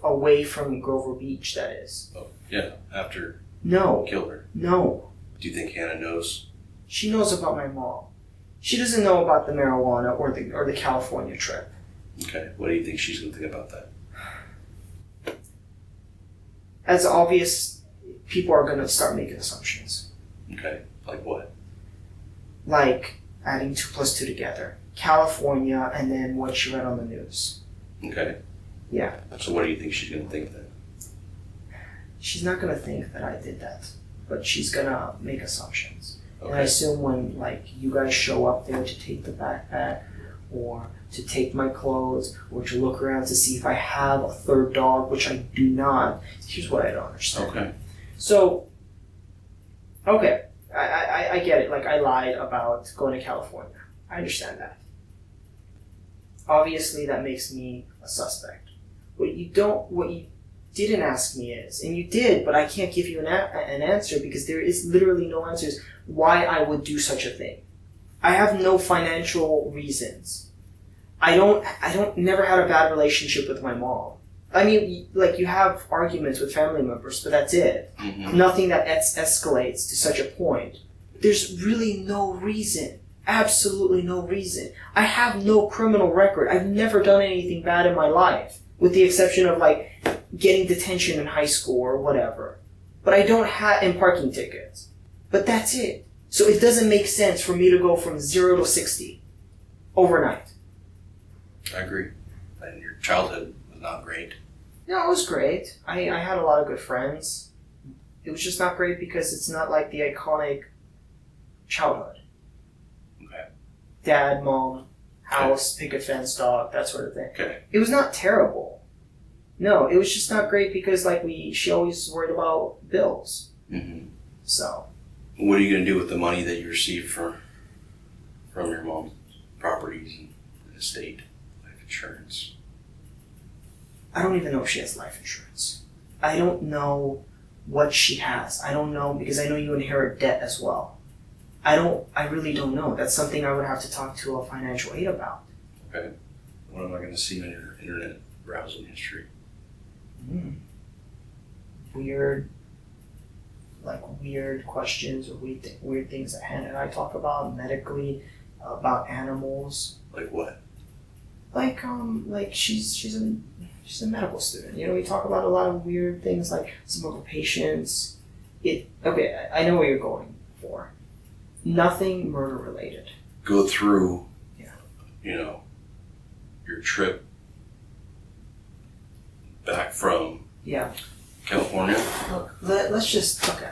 Away from Grover Beach, that is. Oh, yeah. After No. you killed her? No. Do you think Hannah knows? She knows about my mom. She doesn't know about the marijuana or the California trip. Okay. What do you think she's going to think about that? As obvious, people are going to start making assumptions. Okay. Like what? Like adding 2 + 2 together. California and then what she read on the news. Okay. Yeah. So what do you think she's going to think then? She's not going to think that I did that. But she's going to make assumptions. Okay. And I assume when, like, you guys show up there to take the backpack, or to take my clothes, or to look around to see if I have a third dog, which I do not. Here's what I don't understand. Okay. So, okay, I get it. Like, I lied about going to California. I understand that. Obviously, that makes me a suspect. What you didn't ask me is, and you did, but I can't give you an answer because there is literally no answers why I would do such a thing. I have no financial reasons. I never had a bad relationship with my mom. I mean, like, you have arguments with family members, but that's it. Mm-hmm. Nothing that escalates to such a point. there's really no reason. Absolutely no reason. I have no criminal record. I've never done anything bad in my life, with the exception of like getting detention in high school or whatever. But I don't have, and parking tickets. But that's it. So it doesn't make sense for me to go from 0 to 60 overnight. I agree. And your childhood was not great. No, it was great. I had a lot of good friends. It was just not great because it's not like the iconic childhood. Okay. Dad, mom, house, picket fence, dog, that sort of thing. Okay. It was not terrible. No, it was just not great because like she always worried about bills. Mm-hmm. So. What are you going to do with the money that you received from your mom's properties and estate, life insurance? I don't even know if she has life insurance. I don't know what she has. I don't know because I know you inherit debt as well. I really don't know. That's something I would have to talk to a financial aid about. Okay. What am I going to see on your internet browsing history? Weird questions or weird things that Hannah and I talk about medically, about animals. Like what? Like she's a medical student. You know, we talk about a lot of weird things like some of her patients. I know what you're going for. Nothing murder related. Go through, Yeah. you know, your trip back from California. Look, let's just. Okay,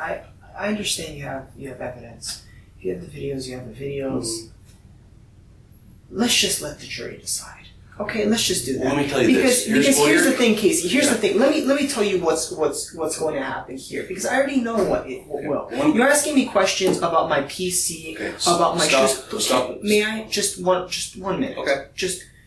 I understand you have evidence. If you have the videos, you have the videos. Mm-hmm. Let's just let the jury decide. Okay, let's just do that. Well, let me tell you because this. Here's the thing, Casey. Here's the thing. Let me tell you what's going to happen here because I already know what will. You're asking me questions about my PC, about my shoes. Stop. May I just 1 minute? Okay.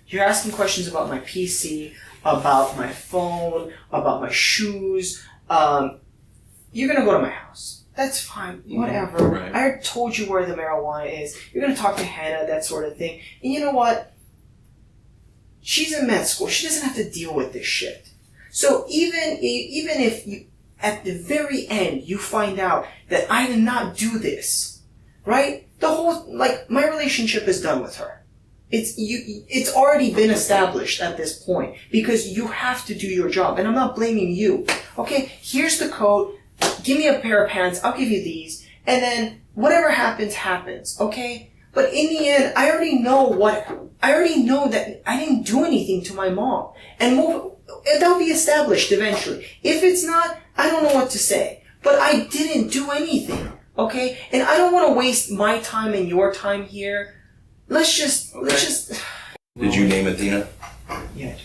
You're asking questions about my PC, about my phone, about my shoes. You're gonna go to my house. That's fine. Whatever. Right. I already told you where the marijuana is. You're gonna talk to Hannah, that sort of thing. And you know what? She's in med school. She doesn't have to deal with this shit. So even if you, at the very end, you find out that I did not do this, right? The whole, my relationship is done with her. It's already been established at this point because you have to do your job. And I'm not blaming you. Okay? Here's the code. Give me a pair of pants. I'll give you these. And then whatever happens, happens. Okay? But in the end, I already know that I didn't do anything to my mom. And that'll be established eventually. If it's not, I don't know what to say. But I didn't do anything. Okay? And I don't want to waste my time and your time here. Let's just. Did you name Athena? Yeah, I did.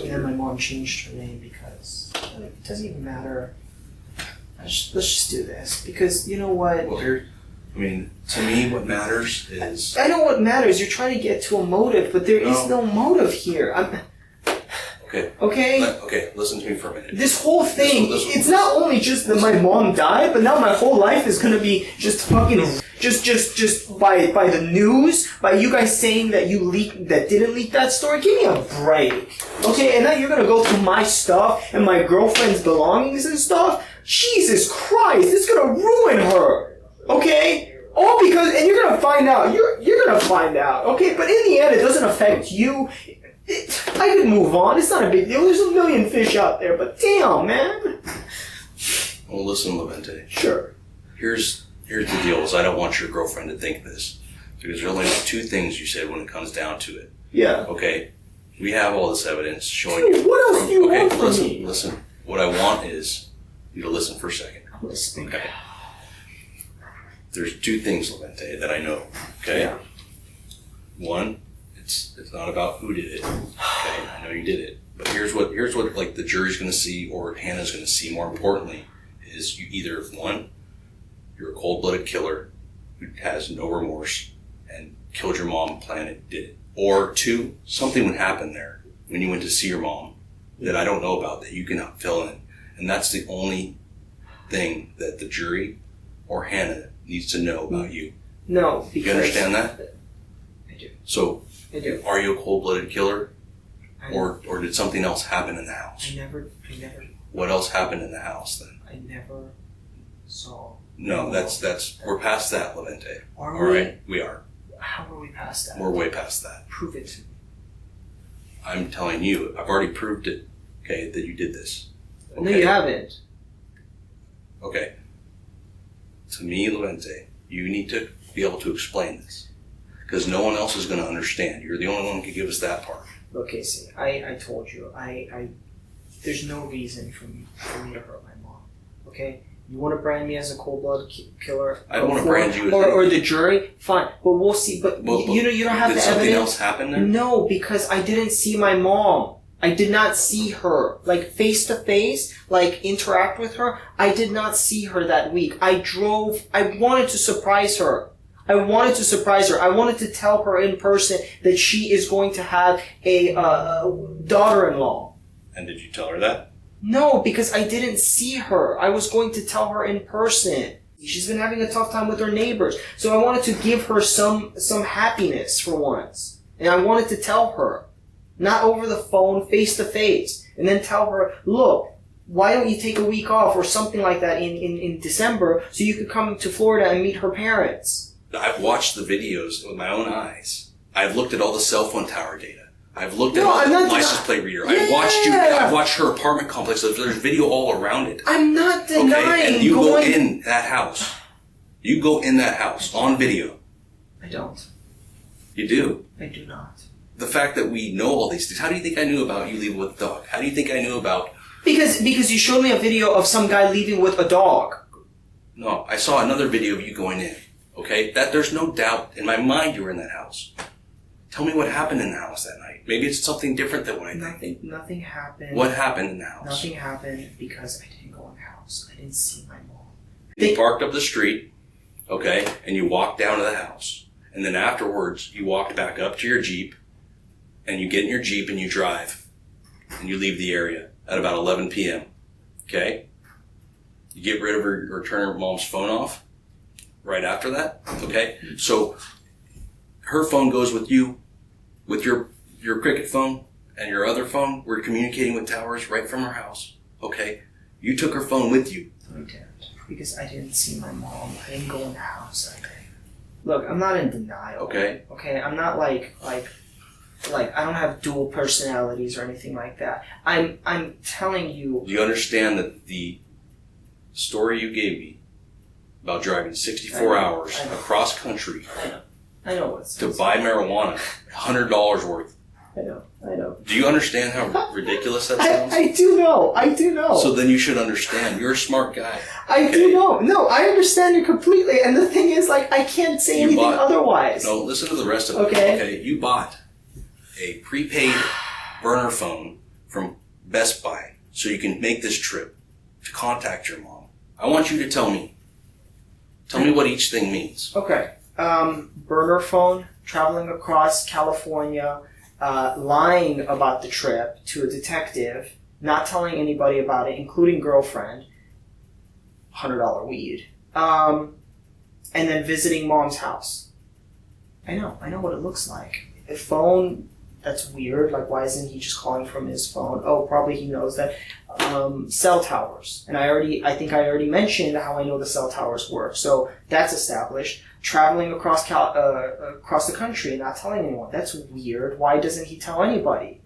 And then my mom changed her name because it doesn't even matter. Let's just do this because you know what? Well, to me, what matters is... I know what matters. You're trying to get to a motive, but there is no motive here. Okay. Okay? Okay, listen to me for a minute. This whole thing, it's not only just that my mom died, but now my whole life is gonna be just fucking... Just by the news, by you guys saying that didn't leak that story. Give me a break. Okay? And now you're gonna go through my stuff and my girlfriend's belongings and stuff? Jesus Christ, it's gonna ruin her. Okay? All because, and you're gonna find out. You're gonna find out. Okay? But in the end, it doesn't affect you. I could move on. It's not a big deal. There's a million fish out there, but damn, man. Well, listen, Levente. Sure. Here's the deal, is I don't want your girlfriend to think this. Because there's only two things you said when it comes down to it. Yeah. Okay? We have all this evidence showing Dude, what else do you want from me? Listen. What I want is you to listen for a second. I'm listening. Okay. There's two things, Levente, that I know. Okay? Yeah. One, it's not about who did it. Okay? I know you did it. But here's what like the jury's gonna see or Hannah's gonna see, more importantly, is you either, one, you're a cold-blooded killer who has no remorse and killed your mom, planned it, did it. Or two, something would happen there when you went to see your mom that I don't know about that you cannot fill in. And that's the only thing that the jury or Hannah needs to know about you. No, because... You understand that? I do. So, I do. are you a cold-blooded killer? Or did something else happen in the house? I never... What else happened in the house then? I never So. No, we're past that, Levente. Are All we? right, we are. How are we past that? We're way past that. Prove it to me. I'm telling you, I've already proved it, okay, that you did this. Okay? No, you haven't. Okay. To me, Levente, you need to be able to explain this. Because no one else is going to understand. You're the only one who can give us that part. Look, Casey, I told you, there's no reason for me to hurt my mom. Okay? You want to brand me as a cold-blooded killer? I don't want to brand you as or the jury? Fine, but we'll see. But you don't have the evidence. Did something else happen there? No, because I didn't see my mom. I did not see her, like, face to face, like, interact with her. I did not see her that week. I wanted to surprise her. I wanted to tell her in person that she is going to have a daughter-in-law. And did you tell her that? No, because I didn't see her. I was going to tell her in person. She's been having a tough time with her neighbors. So I wanted to give her some happiness for once. And I wanted to tell her. Not over the phone, face to face. And then tell her, look, why don't you take a week off or something like that in December so you could come to Florida and meet her parents? I've watched the videos with my own eyes. I've looked at all the cell phone tower data. I've looked at all the license plate reader. Yeah. I've watched her apartment complex. There's video all around it. I'm not denying. Okay, and you go in that house. You go in that house on video. I don't. You do. I do not. The fact that we know all these things. How do you think I knew about you leaving with a dog? How do you think I knew about... Because you showed me a video of some guy leaving with a dog. No, I saw another video of you going in. Okay? There's no doubt in my mind you were in that house. Tell me what happened in the house that night. Maybe it's something different than what I think. Nothing happened. What happened in the house? Nothing happened because I didn't go in the house. I didn't see my mom. You parked up the street, okay, and you walked down to the house. And then afterwards, you walked back up to your Jeep, and you get in your Jeep and you drive. And you leave the area at about 11 p.m., okay? You get rid of her or turn her mom's phone off right after that, okay? So her phone goes with you, with your Cricket phone and your other phone. We're communicating with towers right from her house, okay? You took her phone with you. I did, because I didn't see my mom. I didn't go in the house. Look, I'm not in denial. Okay. Okay, I'm not like I don't have dual personalities or anything like that. I'm telling you. Do you understand that the story you gave me about driving 64 hours across country I know what's to buy marijuana, $100 worth? I know. Do you understand how ridiculous that sounds? I do know. So then you should understand. You're a smart guy. I do know. No, I understand you completely. And the thing is, like, I can't say anything otherwise. No, listen to the rest of it. Okay. You bought a prepaid burner phone from Best Buy so you can make this trip to contact your mom. I want you to tell me what each thing means. Okay. Burner phone, traveling across California, lying about the trip to a detective, not telling anybody about it, including girlfriend, $100 weed, and then visiting mom's house. I know what it looks like. A phone, that's weird. Like, why isn't he just calling from his phone? Oh, probably he knows that. Cell towers. And I think I already mentioned how I know the cell towers work. So that's established. Traveling across the country and not telling anyone. That's weird. Why doesn't he tell anybody?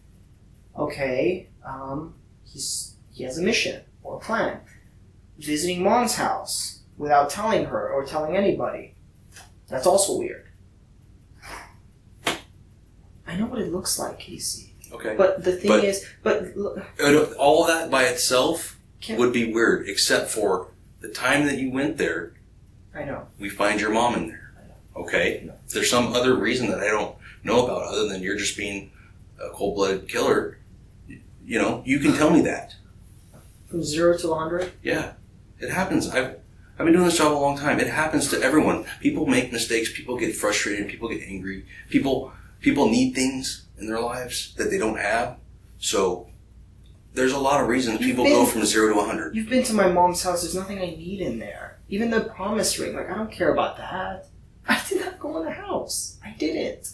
Okay. He has a mission or a plan. Visiting mom's house without telling her or telling anybody. That's also weird. I know what it looks like, Casey. Okay. But the thing is, all of that by itself would be weird, except for the time that you went there. I know. We find your mom in there. I know. Okay. I know. There's some other reason that I don't know about, other than you're just being a cold-blooded killer. You know, you can tell me that. From 0 to 100. Yeah, it happens. I've been doing this job a long time. It happens to everyone. People make mistakes. People get frustrated. People get angry. People need things in their lives that they don't have. So there's a lot of reasons people go from 0 to 100. You've been to my mom's house. There's nothing I need in there. Even the promise ring. Like, I don't care about that. I did not go in the house. I didn't.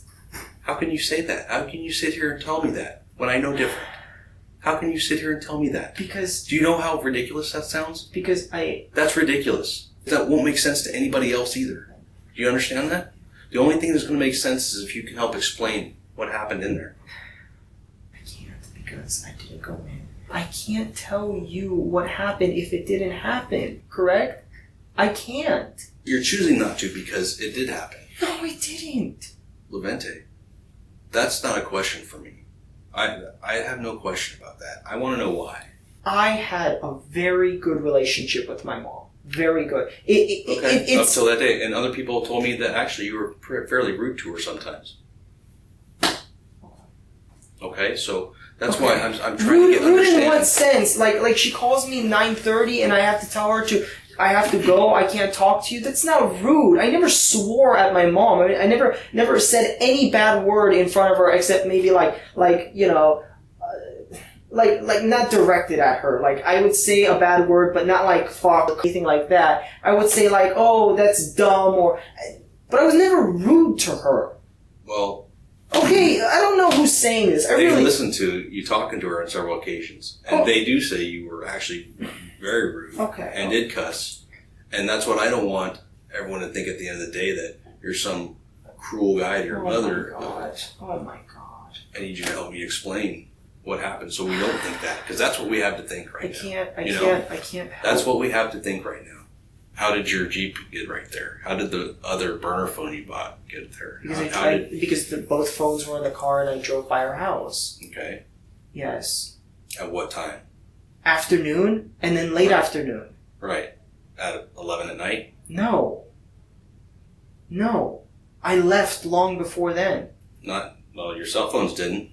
How can you say that? How can you sit here and tell me that when I know different? How can you sit here and tell me that? Because... Do you know how ridiculous that sounds? Because That's ridiculous. That won't make sense to anybody else either. Do you understand that? The only thing that's going to make sense is if you can help explain what happened in there. I can't, because I didn't go in. I can't tell you what happened if it didn't happen, correct? I can't. You're choosing not to because it did happen. No, it didn't. Levente, that's not a question for me. I have no question about that. I want to know why. I had a very good relationship with my mom. Very good. Up till that day. And other people told me that actually you were fairly rude to her sometimes. Okay, so that's why I'm trying to get understanding. Rude in what sense? Like she calls me 9:30 and I have to tell her I have to go, I can't talk to you. That's not rude. I never swore at my mom. I never said any bad word in front of her except maybe like not directed at her. Like I would say a bad word, but not like fuck or anything like that. I would say like, oh, that's dumb but I was never rude to her. Well, okay, I don't know who's saying this. They listened to you talking to her on several occasions, and they do say you were actually very rude and did cuss. And that's what I don't want everyone to think at the end of the day, that you're some cruel guy to your mother. Oh my God. I need you to help me explain what happened so we don't think that, because that's what we have to think right now. I can't help. That's what we have to think right now. How did your Jeep get right there? How did the other burner phone you bought get there? Because both phones were in the car and I drove by her house. Okay. Yes. At what time? Afternoon and then late afternoon. Right. At 11 at night? No. I left long before then. Well, your cell phones didn't.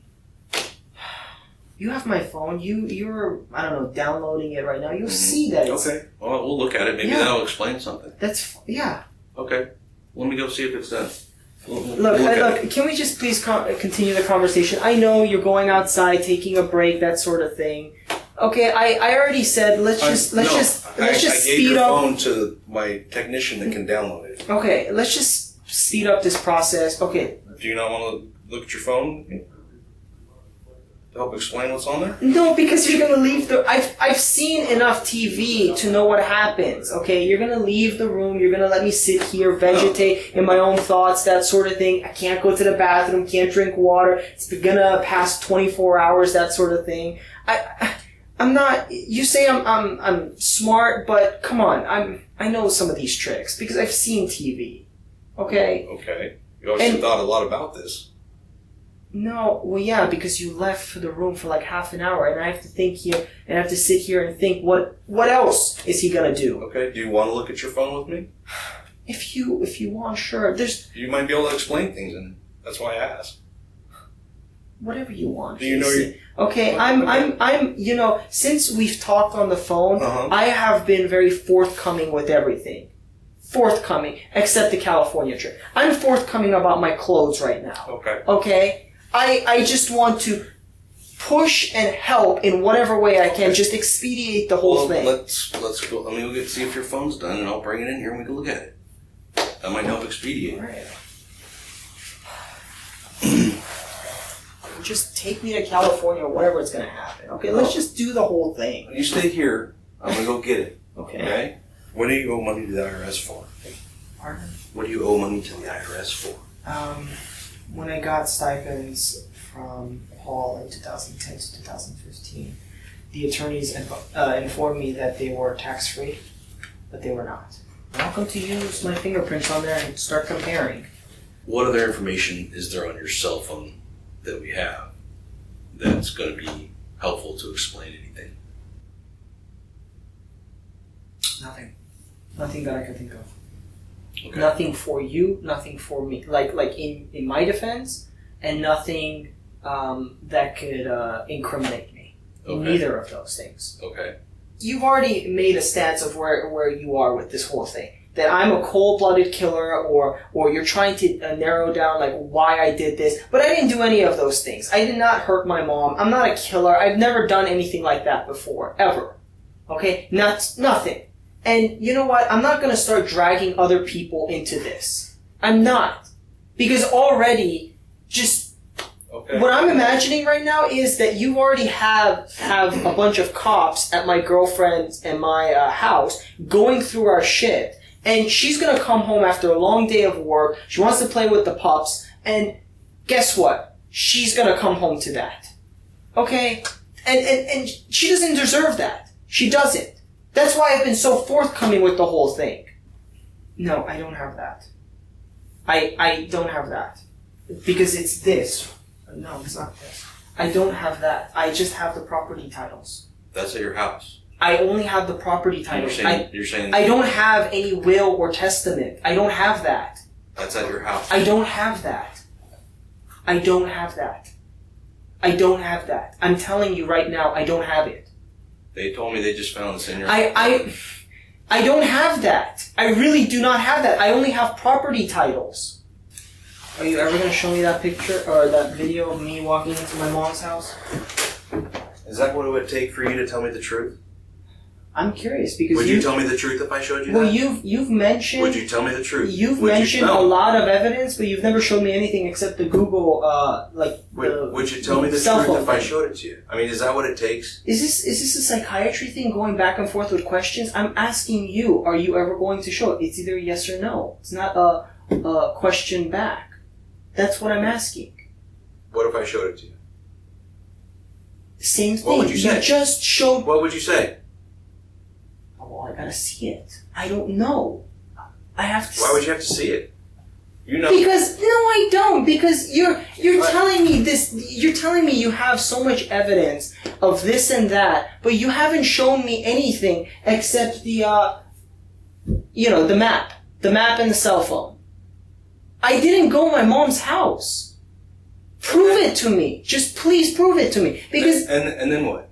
You have my phone. You're, I don't know, downloading it right now. You'll see that it's... Okay. Well, we'll look at it. Maybe that'll explain something. Yeah. Okay. Let me go see if it's done. Look, can we just please continue the conversation? I know you're going outside, taking a break, that sort of thing. Okay, I already said let's just speed up. I gave your phone to my technician that can download it. Okay, let's just speed up this process. Okay. Do you not want to look at your phone to help explain what's on there? No, because you're gonna leave I've seen enough TV to know what happens. Okay, you're gonna leave the room. You're gonna let me sit here, vegetate in my own thoughts, that sort of thing. I can't go to the bathroom. Can't drink water. It's gonna pass 24 hours. That sort of thing. I'm not. You say I'm smart, but come on. I know some of these tricks because I've seen TV. Okay. Okay. You obviously thought a lot about this. No, well, yeah, because you left for the room for like half an hour, and I have to think here, and I have to sit here and think, what else is he gonna do? Okay. Do you want to look at your phone with me? If you want, sure. You might be able to explain things, and that's why I asked. Whatever you want. Do you know Okay, I'm, since we've talked on the phone, I have been very forthcoming with everything. Forthcoming, except the California trip. I'm forthcoming about my clothes right now. Okay. Okay? I just want to push and help in whatever way I can, just expedite the whole thing. Let's go. Let me go see if your phone's done, and I'll bring it in here and we can look at it. That might help expedite. All right. Just take me to California or whatever it's going to happen. Okay, let's just do the whole thing. You stay here. I'm going to go get it. Okay? What do you owe money to the IRS for? Pardon? What do you owe money to the IRS for? When I got stipends from Paul in 2010 to 2015, the attorneys informed me that they were tax-free, but they were not. I'm not going to use my fingerprints on there and start comparing. What other information is there on your cell phone that we have that's going to be helpful to explain anything? Nothing. Nothing that I can think of. Okay. Nothing for you, nothing for me. Like in my defense, and nothing that could incriminate me. Okay. Neither of those things. Okay. You've already made a stance of where you are with this whole thing. That I'm a cold-blooded killer, or you're trying to narrow down like why I did this. But I didn't do any of those things. I did not hurt my mom. I'm not a killer. I've never done anything like that before, ever. Okay? Nothing. And you know what? I'm not going to start dragging other people into this. I'm not. Because already, just Okay. What I'm imagining right now is that you already have a bunch of cops at my girlfriend's and my house going through our shit. And she's gonna come home after a long day of work. She wants to play with the pups. And guess what? She's gonna come home to that. Okay? And she doesn't deserve that. She doesn't. That's why I've been so forthcoming with the whole thing. No, I don't have that. I don't have that. Because it's this. No, it's not this. I don't have that. I just have the property titles. That's at your house. I only have the property titles. You're saying I don't have any will or testament. I don't have that. that's at your house. I don't have that. I don't have that. I don't have that. I'm telling you right now, I don't have it. They told me they just found this in your I don't have that. I really do not have that. I only have property titles. Are you ever going to show me that picture or that video of me walking into my mom's house? Is that what it would take for you to tell me the truth? I'm curious because Would you tell me the truth if I showed you that? Well, you've mentioned... Would you tell me the truth? You've mentioned a lot of evidence, but you've never showed me anything except the Google, Would you tell me the truth if I showed it to you? I mean, is that what it takes? Is this a psychiatry thing going back and forth with questions? I'm asking you, are you ever going to show it? It's either yes or no. It's not a question back. That's what I'm asking. What if I showed it to you? Same thing. What would you say? You just showed... What would you say? Well, I gotta see it. I don't know. I have to... Why would you have to see it? You know... Because... No, I don't. Because you're telling me this... You're telling me you have so much evidence of this and that, but you haven't shown me anything except the, the map. The map and the cell phone. I didn't go to my mom's house. Prove it to me. Just please prove it to me. Because... And then what?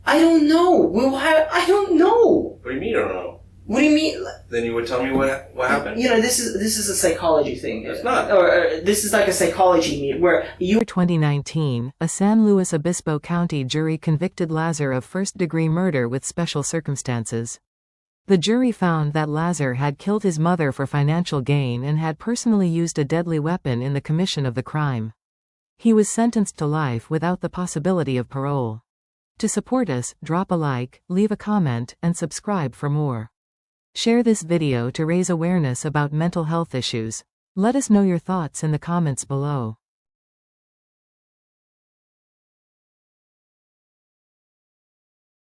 I don't know. I don't know. What do you mean you don't know? What do you mean? Then you would tell me what happened. This is a psychology thing. It's not. Or this is like a psychology meet where you... 2019, a San Luis Obispo County jury convicted Lazar of first-degree murder with special circumstances. The jury found that Lazar had killed his mother for financial gain and had personally used a deadly weapon in the commission of the crime. He was sentenced to life without the possibility of parole. To support us, drop a like, leave a comment, and subscribe for more. Share this video to raise awareness about mental health issues. Let us know your thoughts in the comments below.